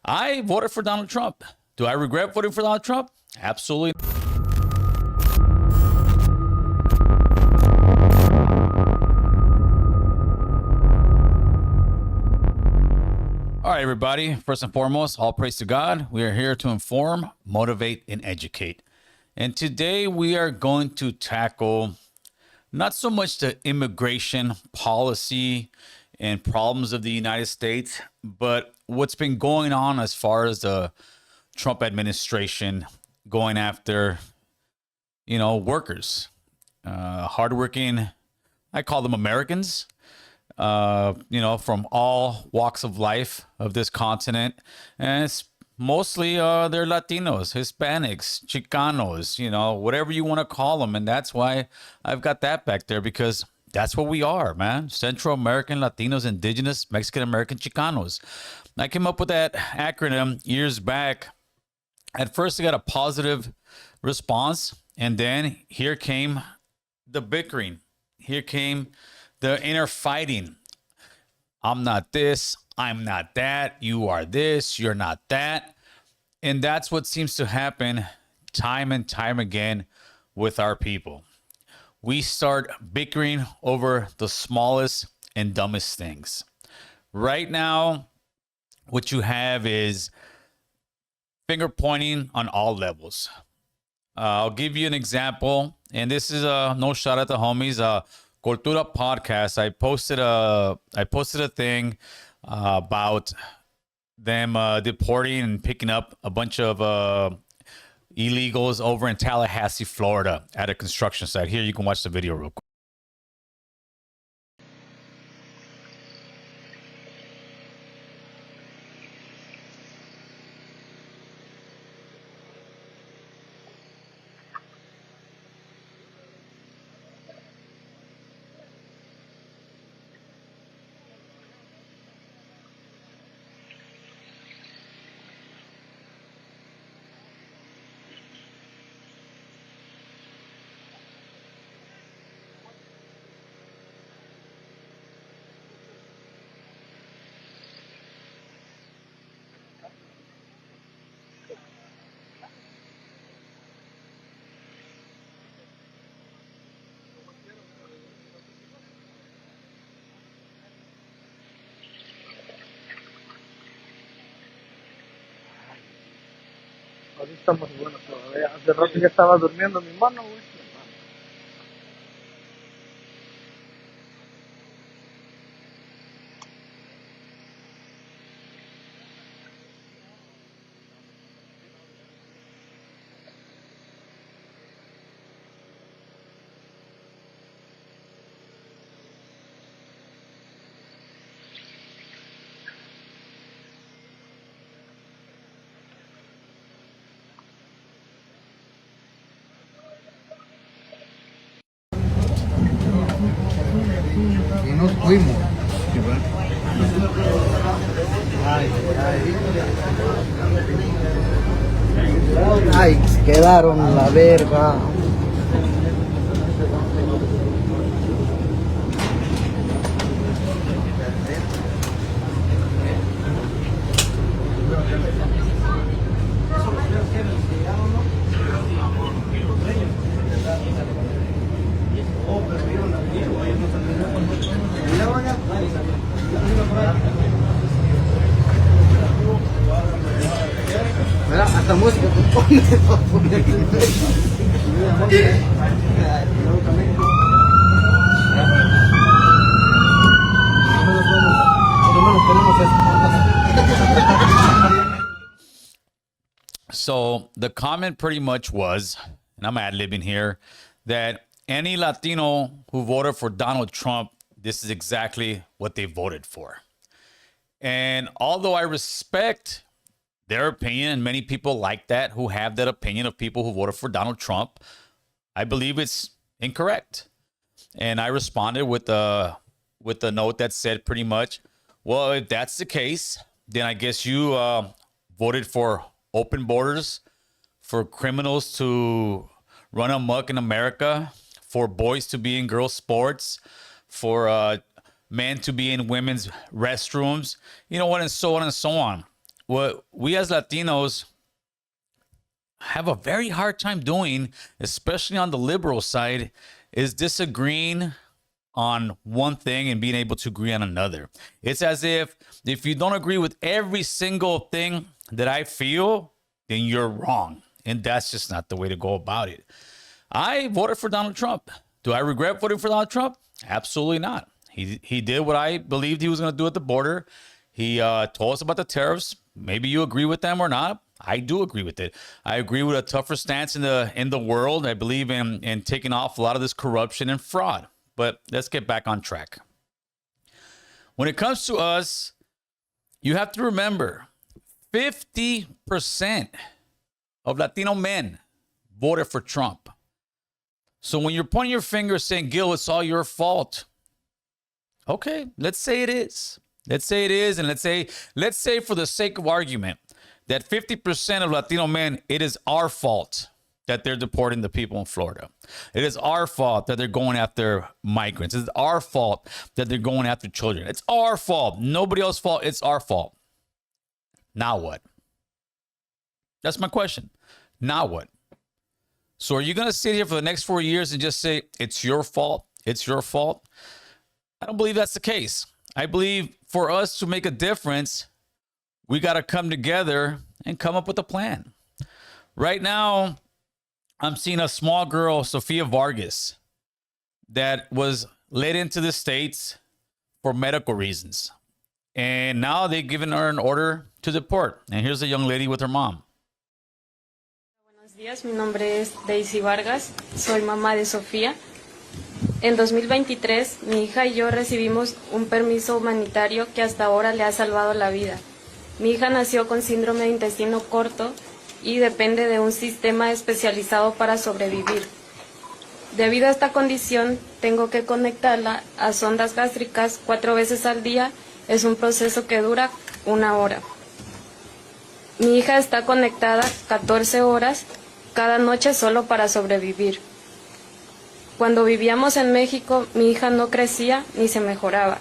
I voted for Donald Trump. Do I regret voting for Donald Trump? Absolutely. All right, everybody. First and foremost, all praise to God. We are here to inform, motivate, and educate. And today we are going to tackle not so much the immigration policy and problems of the United States, but what's been going on as far as the Trump administration going after, workers, hardworking, I call them Americans, from all walks of life of this continent. And it's mostly they're Latinos, Hispanics, Chicanos, whatever you want to call them. And that's why I've got that back there, because that's what we are, man. Central American, Latinos, Indigenous, Mexican American, Chicanos. I came up with that acronym years back. At first, I got a positive response. And then here came the bickering. Here came the inner fighting. I'm not this. I'm not that. You are this. You're not that. And that's what seems to happen time and time again with our people. We start bickering over the smallest and dumbest things. Right now, what you have is finger pointing on all levels. I'll give you an example, and this is no shot at the homies. Cultura podcast. I posted a thing about them deporting and picking up a bunch of illegals over in Tallahassee, Florida, at a construction site. Here, you can watch the video real quick. Ahorita estamos buenos todavía. Hace rato ya estaba durmiendo mi mano, güey. Y nos fuimos. Ay, se quedaron la verga. Mira, hasta música te pone. So the comment pretty much was, and I'm ad-libbing here, that any Latino who voted for Donald Trump, this is exactly what they voted for. And although I respect their opinion, and many people like that who have that opinion of people who voted for Donald Trump, I believe it's incorrect. And I responded with a note that said pretty much, well, if that's the case, then I guess you voted for open borders, for criminals to run amok in America, for boys to be in girls' sports, for men to be in women's restrooms, you know what, and so on and so on. what we as Latinos have a very hard time doing, especially on the liberal side, is disagreeing on one thing and being able to agree on another. It's as if you don't agree with every single thing that I feel, then you're wrong. And that's just not the way to go about it. I voted for Donald Trump. Do I regret voting for Donald Trump? Absolutely not. He did what I believed he was going to do at the border. He told us about the tariffs. Maybe you agree with them or not. I do agree with it. I agree with a tougher stance in the world. I believe in taking off a lot of this corruption and fraud. But let's get back on track. When it comes to us, you have to remember 50% of Latino men voted for Trump. So when you're pointing your finger saying, Gil, it's all your fault. Okay, let's say it is. Let's say it is. And let's say for the sake of argument that 50% of Latino men, it is our fault that they're deporting the people in Florida. It is our fault that they're going after migrants. It's our fault that they're going after children. It's our fault. Nobody else's fault. It's our fault. Now what? That's my question. Now what? So are you going to sit here for the next 4 years and just say, it's your fault? It's your fault? I don't believe that's the case. I believe for us to make a difference, we got to come together and come up with a plan. Right now, I'm seeing a small girl, Sofia Vargas, that was led into the States for medical reasons. And now they've given her an order to deport. And here's a young lady with her mom. Buenos días, mi nombre es Daisy Vargas, soy mamá de Sofía. En 2023, mi hija y yo recibimos un permiso humanitario que hasta ahora le ha salvado la vida. Mi hija nació con síndrome de intestino corto y depende de un sistema especializado para sobrevivir. Debido a esta condición, tengo que conectarla a sondas gástricas 4 veces al día. Es un proceso que dura 1 hora. Mi hija está conectada 14 horas cada noche solo para sobrevivir. Cuando vivíamos en México, mi hija no crecía ni se mejoraba.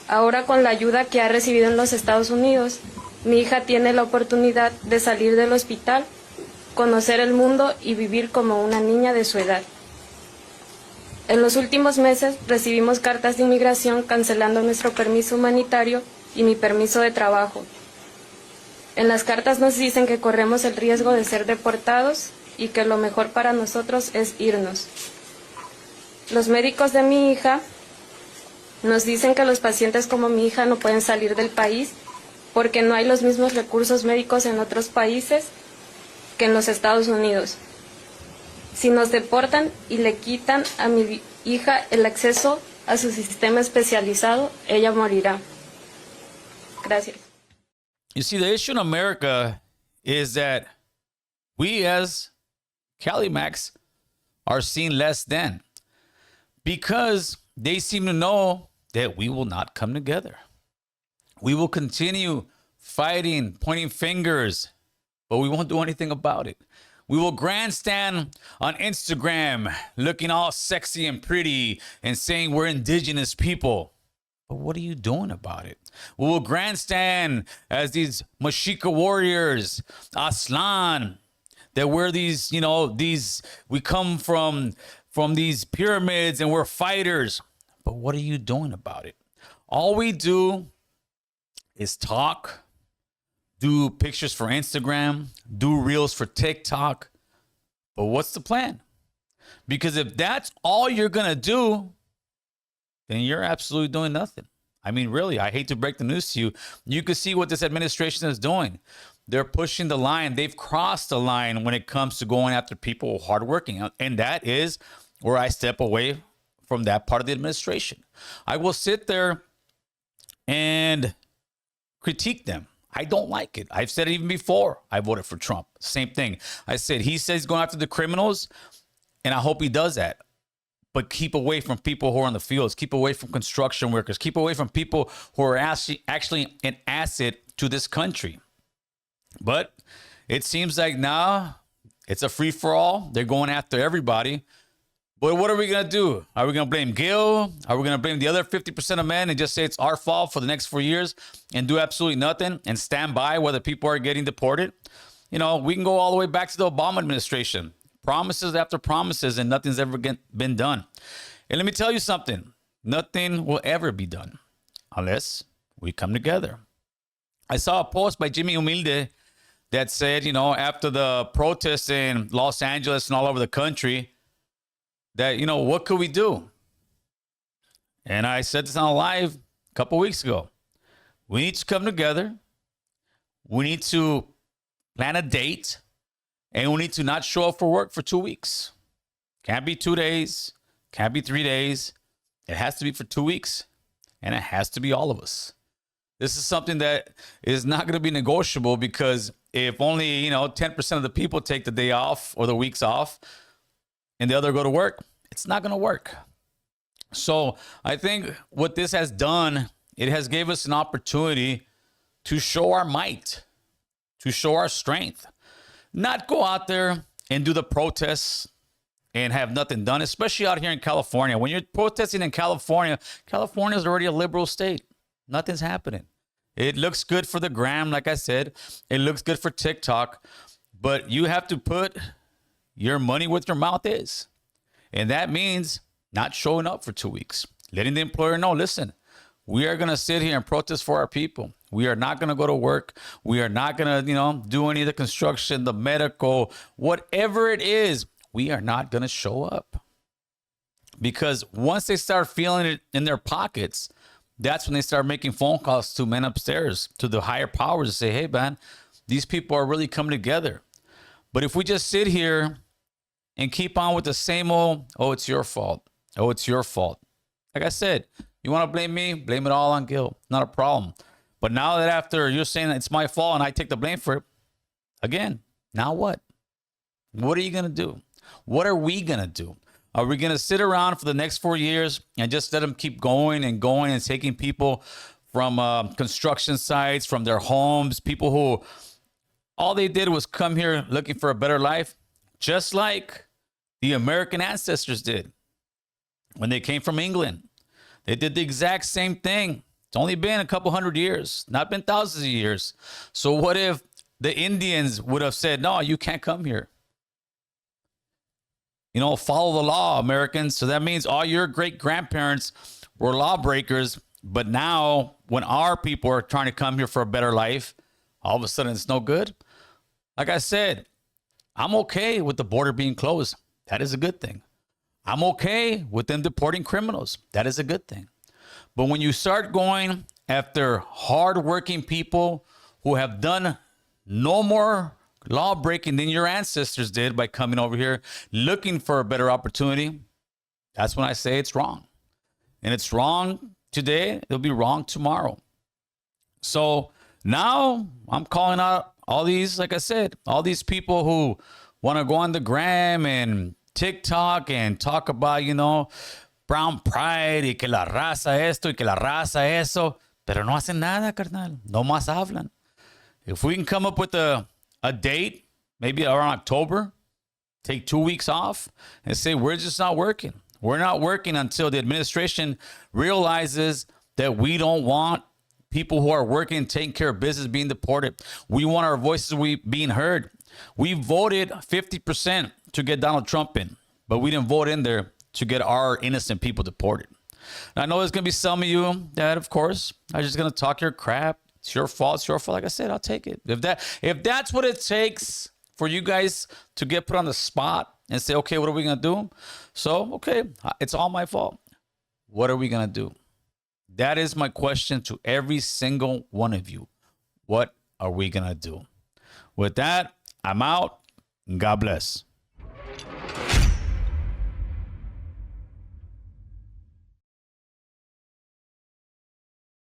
Ahora, con la ayuda que ha recibido en los Estados Unidos, mi hija tiene la oportunidad de salir del hospital, conocer el mundo y vivir como una niña de su edad. En los últimos meses recibimos cartas de inmigración cancelando nuestro permiso humanitario y mi permiso de trabajo. En las cartas nos dicen que corremos el riesgo de ser deportados y que lo mejor para nosotros es irnos. Los médicos de mi hija nos dicen que los pacientes como mi hija no pueden salir del país porque no hay los mismos recursos médicos en otros países que en los Estados Unidos. Si nos deportan y le quitan a mi hija el acceso a su sistema especializado, ella morirá. Gracias. You see, the issue in America is that we as Calimax are seen less than because they seem to know that we will not come together. We will continue fighting, pointing fingers, but we won't do anything about it. We will grandstand on Instagram looking all sexy and pretty and saying we're indigenous people. But what are you doing about it? We will grandstand as these Mexica warriors, Aslan, that we're these, we come from these pyramids and we're fighters. But what are you doing about it? All we do is talk, do pictures for Instagram, do reels for TikTok. But what's the plan? Because if that's all you're going to do, then you're absolutely doing nothing. I mean, really, I hate to break the news to you. You can see what this administration is doing. They're pushing the line. They've crossed the line when it comes to going after people hardworking. And that is where I step away from that part of the administration. I will sit there and critique them. I don't like it. I've said it even before I voted for Trump. Same thing. I said, he says he's going after the criminals, and I hope he does that. But keep away from people who are in the fields. Keep away from construction workers. Keep away from people who are actually an asset to this country. But it seems like now it's a free-for-all. They're going after everybody. But what are we going to do? Are we going to blame Gil? Are we going to blame the other 50% of men and just say it's our fault for the next 4 years and do absolutely nothing and stand by while the people are getting deported? You know, we can go all the way back to the Obama administration. Promises after promises, and nothing's ever been done. And let me tell you something. Nothing will ever be done unless we come together. I saw a post by Jimmy Humilde that said, you know, after the protests in Los Angeles and all over the country, that, you know, what could we do? And I said this on live a couple weeks ago. We need to come together. We need to plan a date. And we need to not show up for work for 2 weeks. Can't be 2 days. Can't be 3 days. It has to be for 2 weeks. And it has to be all of us. This is something that is not going to be negotiable, because if only, 10% of the people take the day off or the weeks off and the other go to work, it's not going to work. So I think what this has done, it has gave us an opportunity to show our might, to show our strength, not go out there and do the protests and have nothing done, especially out here in California. When you're protesting in California, California is already a liberal state. Nothing's happening. It looks good for the gram, like I said. It looks good for TikTok. But you have to put your money where your mouth is. And that means not showing up for 2 weeks. Letting the employer know, listen, we are going to sit here and protest for our people. We are not going to go to work. We are not going to, do any of the construction, the medical, whatever it is. We are not going to show up. Because once they start feeling it in their pockets, that's when they start making phone calls to men upstairs, to the higher powers, to say, hey, man, these people are really coming together. But if we just sit here and keep on with the same old, oh, it's your fault. Oh, it's your fault. Like I said, you want to blame me? Blame it all on Gil. Not a problem. But now that after you're saying that it's my fault and I take the blame for it, again, now what? What are you going to do? What are we going to do? Are we going to sit around for the next 4 years and just let them keep going and taking people from construction sites, from their homes, people who all they did was come here looking for a better life, just like the American ancestors did when they came from England? They did the exact same thing. It's only been a couple hundred years, not been thousands of years. So what if the Indians would have said, no, you can't come here? Follow the law, Americans. So that means all your great grandparents were lawbreakers. But now when our people are trying to come here for a better life, all of a sudden it's no good. Like I said, I'm okay with the border being closed. That is a good thing. I'm okay with them deporting criminals. That is a good thing. But when you start going after hardworking people who have done no more law breaking than your ancestors did by coming over here looking for a better opportunity, that's when I say it's wrong. And it's wrong today, it'll be wrong tomorrow. So now I'm calling out all these, like I said, all these people who want to go on the gram and TikTok and talk about, brown pride y que la raza esto y que la raza eso, pero no hacen nada, carnal. No más hablan. If we can come up with a date, maybe around October, take 2 weeks off and say, we're just not working. We're not working until the administration realizes that we don't want people who are working and taking care of business being deported. We want our voices being heard. We voted 50% to get Donald Trump in, but we didn't vote in there to get our innocent people deported. Now, I know there's going to be some of you that, of course, are just going to talk your crap. It's your fault. It's your fault. Like I said, I'll take it. If that's what it takes for you guys to get put on the spot and say, okay, what are we going to do? So, okay, it's all my fault. What are we going to do? That is my question to every single one of you. What are we going to do? With that, I'm out. God bless.